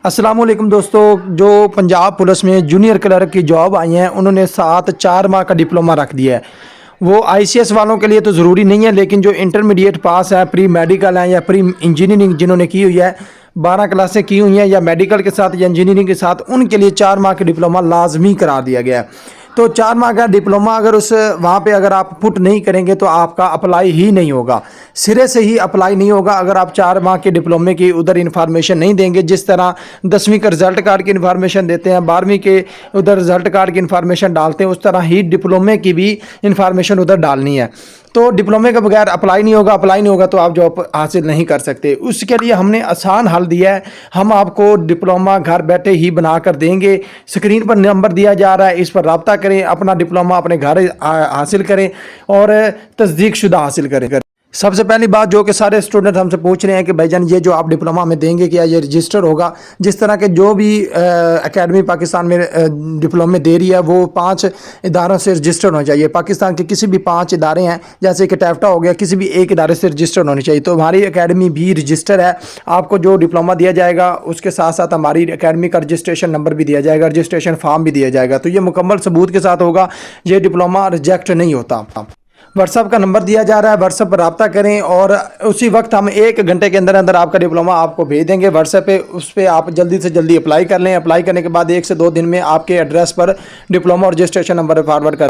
अस्सलाम वालेकुम दोस्तों। जो पंजाब पुलिस में जूनियर क्लर्क की जॉब आई हैं, उन्होंने साथ 4 माह का डिप्लोमा रख दिया है। वो आईसीएस वालों के लिए तो ज़रूरी नहीं है, लेकिन जो इंटरमीडिएट पास है, प्री मेडिकल है या प्री इंजीनियरिंग जिन्होंने की हुई है, 12 क्लासें की हुई हैं या मेडिकल के साथ या इंजीनियरिंग के साथ, उनके लिए 4 माह का डिप्लोमा लाजमी करार दिया गया है। तो 4 माह का डिप्लोमा अगर उस वहाँ पे अगर आप पुट नहीं करेंगे तो आपका अप्लाई ही नहीं होगा, सिरे से ही अप्लाई नहीं होगा अगर आप 4 माह के डिप्लोमे की उधर इन्फॉर्मेशन नहीं देंगे। जिस तरह 10वीं का रिजल्ट कार्ड की इन्फॉर्मेशन देते हैं, 12वीं के उधर रिजल्ट कार्ड की इन्फॉर्मेशन डालते हैं, उस तरह ही डिप्लोमे की भी इन्फॉर्मेशन उधर डालनी है। तो डिप्लोमे के बगैर अप्लाई नहीं होगा, अप्लाई नहीं होगा तो आप जॉब हासिल नहीं कर सकते। उसके लिए हमने आसान हल दिया है, हम आपको डिप्लोमा घर बैठे ही बना कर देंगे। स्क्रीन पर नंबर दिया जा रहा है, इस पर रब्ता करें, अपना डिप्लोमा अपने घर हासिल करें और तस्दीक शुदा हासिल करें। सबसे पहली बात जो कि सारे स्टूडेंट हमसे पूछ रहे हैं कि भाईजान ये जो आप डिप्लोमा में देंगे क्या ये रजिस्टर होगा? जिस तरह के जो भी एकेडमी पाकिस्तान में डिप्लोमे दे रही है वो 5 इदारों से रजिस्टर्ड होना चाहिए। पाकिस्तान के किसी भी 5 इदारे हैं, जैसे कि टैफ्टा हो गया, किसी भी एक इदारे से रजिस्टर्ड होनी चाहिए। तो हमारी एकेडमी भी रजिस्टर है। आपको जो डिप्लोमा दिया जाएगा उसके साथ साथ हमारी एकेडमी का रजिस्ट्रेशन नंबर भी दिया जाएगा, रजिस्ट्रेशन फॉर्म भी दिया जाएगा। तो ये मुकम्मल सबूत के साथ होगा, ये डिप्लोमा रिजेक्ट नहीं होता। व्हाट्सअप का नंबर दिया जा रहा है, व्हाट्सअप पर रब्ता करें और उसी वक्त हम 1 घंटे के अंदर अंदर आपका डिप्लोमा आपको भेज देंगे व्हाट्सएप पे। उस पर आप जल्दी से जल्दी अप्लाई कर लें। अप्लाई करने के बाद 1 से 2 दिन में आपके एड्रेस पर डिप्लोमा और रजिस्ट्रेशन नंबर फॉरवर्ड कर